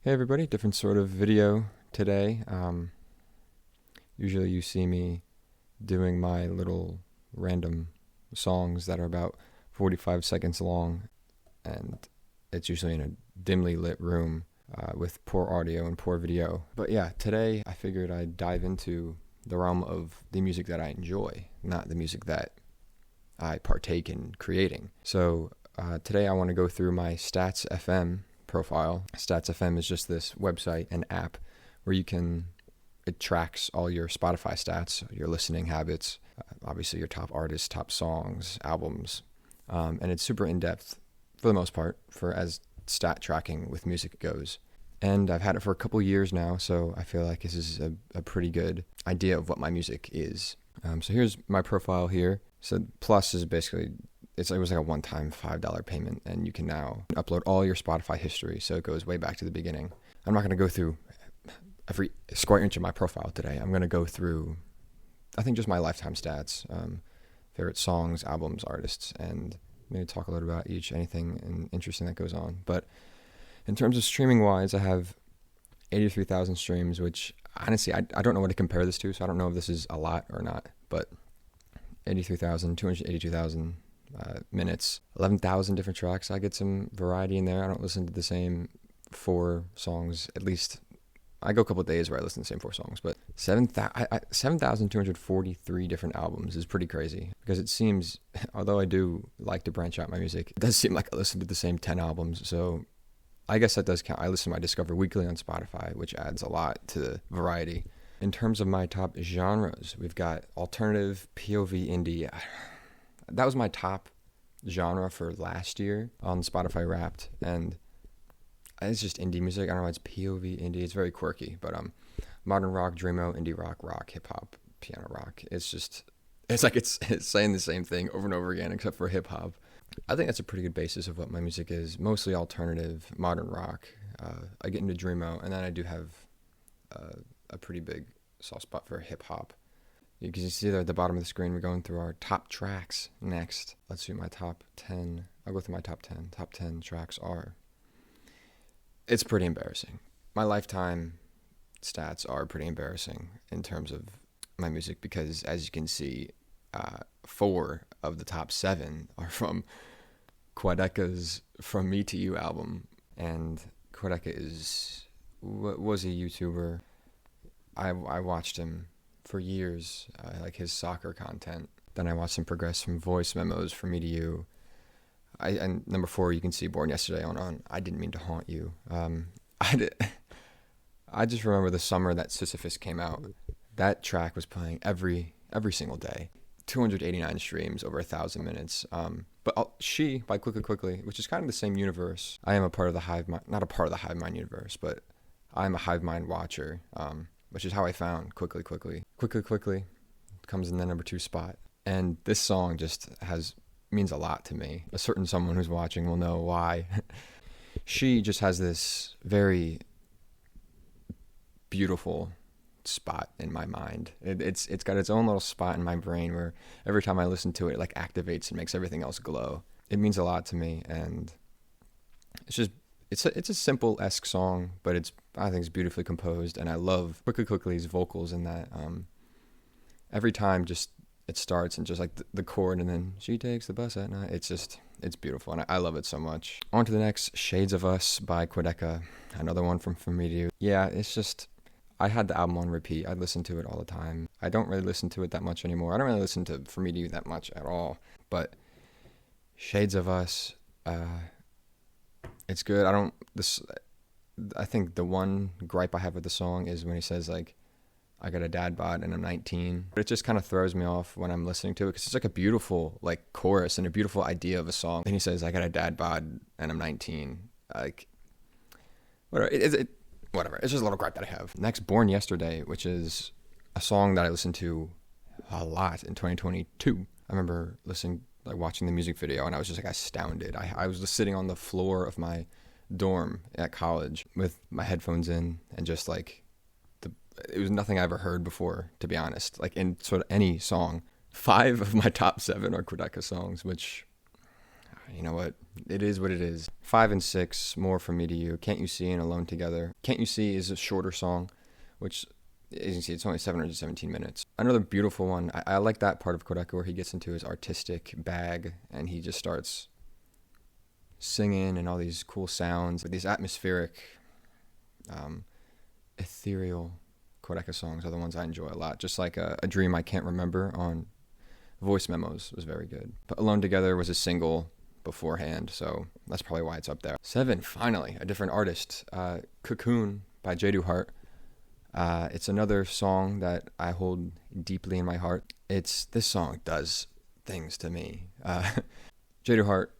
Hey everybody, different sort of video today. Usually you see me doing my little random songs that are about 45 seconds long, and it's usually in a dimly lit room with poor audio and poor video. But yeah, today I figured I'd dive into the realm of the music that I enjoy, not the music that I partake in creating. So today I want to go through my Stats FM profile. Stats FM is just this website and app where it tracks all your Spotify stats, your listening habits, obviously your top artists, top songs, albums, and it's super in-depth for the most part for as stat tracking with music goes. And I've had it for a couple years now, so I feel like this is a pretty good idea of what my music is. So here's my profile here. So Plus is basically, it was like a one-time $5 payment, and you can now upload all your Spotify history, so it goes way back to the beginning. I'm not going to go through every square inch of my profile today. I'm going to go through, I think, just my lifetime stats, favorite songs, albums, artists, and maybe talk a little about anything interesting that goes on. But in terms of streaming-wise, I have 83,000 streams, which honestly, I don't know what to compare this to, so I don't know if this is a lot or not, but 282,000 minutes, 11,000 different tracks. I get some variety in there. I don't listen to the same 4 songs, at least. I go a couple of days where I listen to the same 4 songs, but 7,243 different albums is pretty crazy, because it seems, although I do like to branch out my music, it does seem like I listen to the same 10 albums, so I guess that does count. I listen to my Discover Weekly on Spotify, which adds a lot to the variety. In terms of my top genres, we've got alternative, POV, indie. That was my top genre for last year on Spotify Wrapped, and it's just indie music. I don't know why it's POV, indie. It's very quirky, but modern rock, dreamo, indie rock, hip hop, piano rock. It's like it's saying the same thing over and over again, except for hip hop. I think that's a pretty good basis of what my music is. Mostly alternative, modern rock. I get into dreamo, and then I do have a pretty big soft spot for hip hop. You can see there at the bottom of the screen, we're going through our top tracks next. Let's do my top 10. I'll go through my top 10. Top 10 tracks are... It's pretty embarrassing. My lifetime stats are pretty embarrassing in terms of my music, because as you can see, 4 of the top 7 are from Quadeca's From Me to You album. And Quadeca was a YouTuber. I watched him for years, like his soccer content. Then I watched him progress from voice memos From Me to You. And number 4, you can see Born Yesterday on I Didn't Mean to Haunt You. I just remember the summer that Sisyphus came out. That track was playing every single day. 289 streams, over 1,000 minutes. But She by Quickly, which is kind of the same universe. I am a part of the Hivemind, not a part of the Hivemind universe, but I'm a Hivemind watcher, which is how I found Quickly. Quickly comes in the number 2 spot. And this song just means a lot to me. A certain someone who's watching will know why. She just has this very beautiful spot in my mind. It's got its own little spot in my brain where every time I listen to it, it like activates and makes everything else glow. It means a lot to me, and it's a simple-esque song, but I think it's beautifully composed, and I love Quickly's vocals in that. Every time just it starts and just like the chord, and then she takes the bus at night. It's beautiful, and I love it so much. On to the next, Shades of Us by Quadeca, another one from me to You. Yeah, it's just, I had the album on repeat. I listen to it all the time. I don't really listen to it that much anymore. I don't really listen to For Me to You that much at all, but Shades of Us, it's good. I think the one gripe I have with the song is when he says, like, I got a dad bod and I'm 19. But it just kind of throws me off when I'm listening to it, because it's like a beautiful like chorus and a beautiful idea of a song. And he says, I got a dad bod and I'm 19. Like, whatever. Whatever. It's just a little gripe that I have. Next, Born Yesterday, which is a song that I listened to a lot in 2022. I remember watching the music video, and I was just like astounded. I was just sitting on the floor of my dorm at college with my headphones in, and just like, it was nothing I ever heard before, to be honest. Like, in sort of any song. 5 of my top 7 are Quadeca songs, which You know what? It is what it is. 5 and 6, More From Me to You, Can't You See, and Alone Together. Can't You See is a shorter song, which, as you can see, it's only 717 minutes. Another beautiful one. I like that part of Quadeca where he gets into his artistic bag and he just starts singing and all these cool sounds, these atmospheric, ethereal Quadeca songs are the ones I enjoy a lot. Just like a Dream I Can't Remember on Voice Memos was very good. But Alone Together was a single beforehand, so that's probably why it's up there. 7, finally, a different artist. Cocoon by J. Hart. It's another song that I hold deeply in my heart. This song does things to me. J. Hart,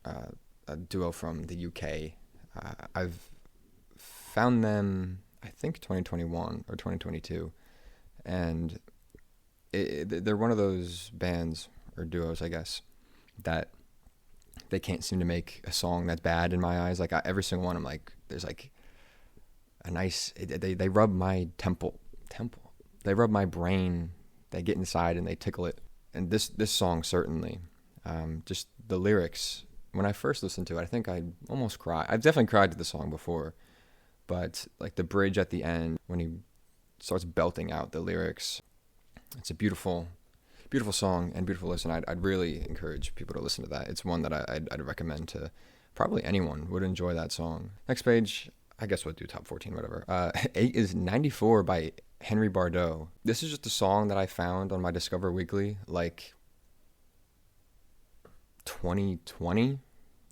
a duo from the UK. I've found them, I think, 2021 or 2022, and they're one of those bands or duos, I guess, that they can't seem to make a song that's bad in my eyes. Like every single one, I'm like, there's like a nice. They rub my temple. They rub my brain. They get inside and they tickle it. And this song certainly, just the lyrics. When I first listened to it, I think I almost cried. I've definitely cried to the song before, but like the bridge at the end when he starts belting out the lyrics. It's a beautiful song and beautiful listen. I'd really encourage people to listen to that. It's one that I'd recommend to probably anyone would enjoy that song. Next page, I guess we'll do top 14, whatever. 8 is 94 by Henry Bardot. This is just a song that I found on my Discover Weekly, like 2020,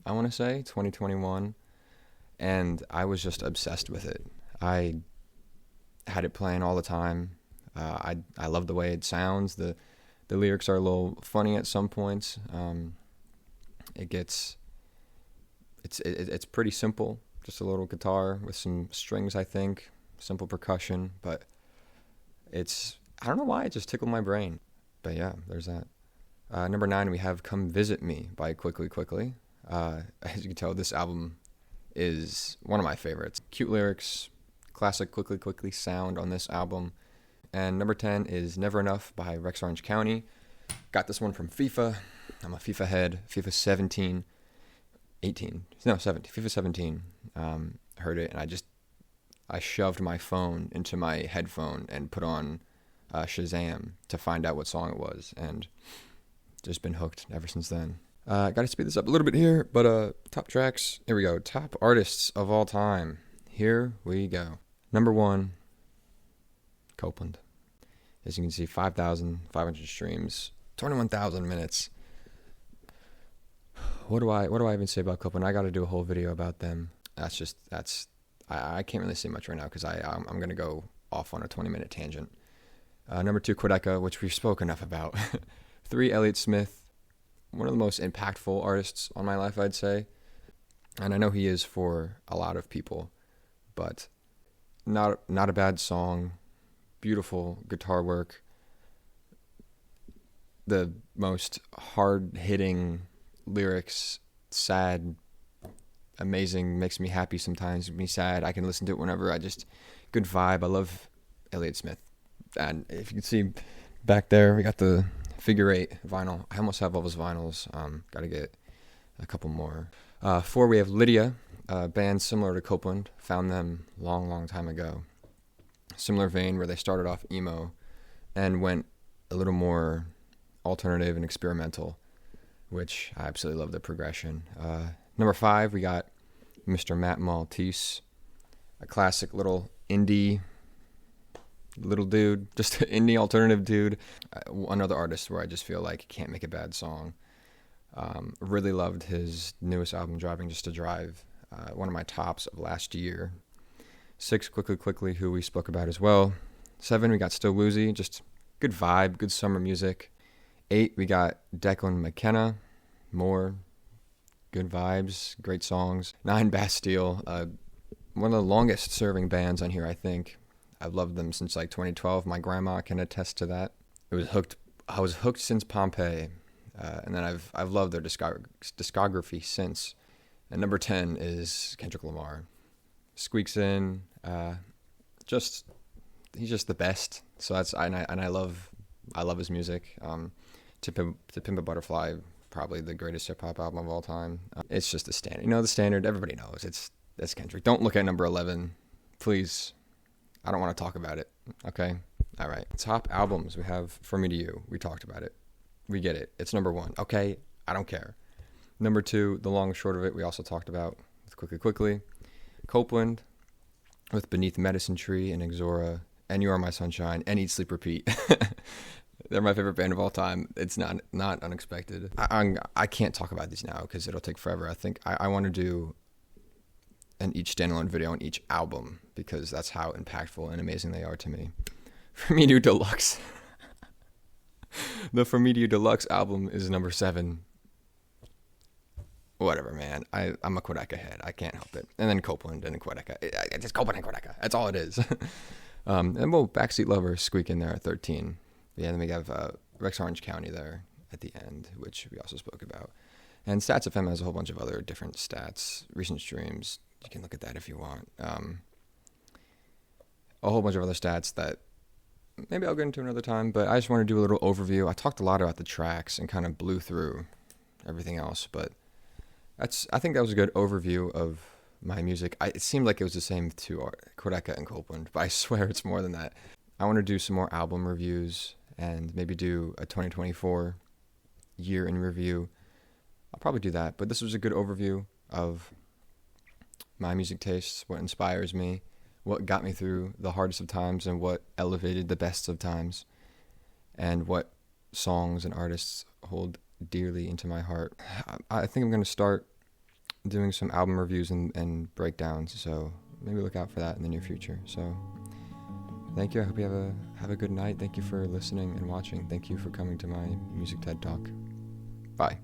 I want to say, 2021. And I was just obsessed with it. I had it playing all the time. I love the way it sounds. The lyrics are a little funny at some points. It's pretty simple, just a little guitar with some strings, I think, simple percussion, but I don't know why, it just tickled my brain. But yeah, there's that. Number 9, we have Come Visit Me by Quickly. As you can tell, this album is one of my favorites. Cute lyrics, classic Quickly sound on this album. And number 10 is Never Enough by Rex Orange County. Got this one from FIFA. I'm a FIFA head. FIFA 17. FIFA 17. Heard it, and I shoved my phone into my headphone and put on Shazam to find out what song it was, and just been hooked ever since then. Got to speed this up a little bit here, but top tracks. Here we go. Top artists of all time. Here we go. Number 1, Copeland. As you can see, 5,500 streams, 21,000 minutes. What do I even say about Copeland? I got to do a whole video about them. I can't really say much right now because I'm going to go off on a 20-minute tangent. Number 2, Quadeca, which we've spoken enough about. 3, Elliott Smith, one of the most impactful artists on my life, I'd say. And I know he is for a lot of people, but not a bad song. Beautiful guitar work. The most hard-hitting lyrics, sad, amazing, makes me happy sometimes, makes me sad. I can listen to it whenever. Good vibe. I love Elliott Smith. And if you can see back there, we got the Figure 8 vinyl. I almost have all those vinyls. Got to get a couple more. 4, we have Lydia, a band similar to Copeland. Found them long time ago. Similar vein where they started off emo and went a little more alternative and experimental, which I absolutely love the progression. Number 5, we got Mr. Matt Maltese, a classic little indie little dude, just an indie alternative dude. Another artist where I just feel like can't make a bad song. Really loved his newest album, Driving Just to Drive, one of my tops of last year. 6, Quickly, who we spoke about as well. 7, we got Still Woozy, just good vibe, good summer music. 8, we got Declan McKenna, more good vibes, great songs. 9, Bastille, one of the longest serving bands on here, I think. I've loved them since like 2012. My grandma can attest to that. I was hooked since Pompeii, and then I've loved their discography since. And number 10 is Kendrick Lamar. Squeaks in, he's just the best. So I love his music. To Pimp a Butterfly, probably the greatest hip hop album of all time. It's just the standard. You know, the standard, everybody knows. That's Kendrick. Don't look at number 11. Please. I don't want to talk about it. Okay? All right. Top albums we have For Me to You. We talked about it. We get it. It's number 1. Okay? I don't care. Number 2, The Long and Short of It, we also talked about with Quickly. Copeland with Beneath Medicine Tree and Exora and You Are My Sunshine and Eat, Sleep, Repeat. They're my favorite band of all time. It's not unexpected. I can't talk about these now because it'll take forever. I think I want to do each standalone video on each album because that's how impactful and amazing they are to me. For Me to You Deluxe. The For Me to You Deluxe album is number 7. Whatever, man. I'm a Quadeca head. I can't help it. And then Copeland and Quadeca. It's just Copeland and Quadeca. That's all it is. And well, Backseat Lover squeak in there at 13. Yeah, then we have Rex Orange County there at the end, which we also spoke about. And Stats FM has a whole bunch of other different stats, recent streams. You can look at that if you want. A whole bunch of other stats that maybe I'll get into another time, but I just want to do a little overview. I talked a lot about the tracks and kind of blew through everything else, but I think that was a good overview of my music. It seemed like it was the same to Quadeca and Copeland, but I swear it's more than that. I want to do some more album reviews and maybe do a 2024 year in review. I'll probably do that, but this was a good overview of my music tastes, what inspires me, what got me through the hardest of times, and what elevated the best of times, and what songs and artists hold dearly into my heart. I think I'm going to start doing some album reviews and breakdowns, so maybe look out for that in the near future. So thank you. I hope you have a good night. Thank you for listening and watching. Thank you for coming to my Music TED Talk. Bye.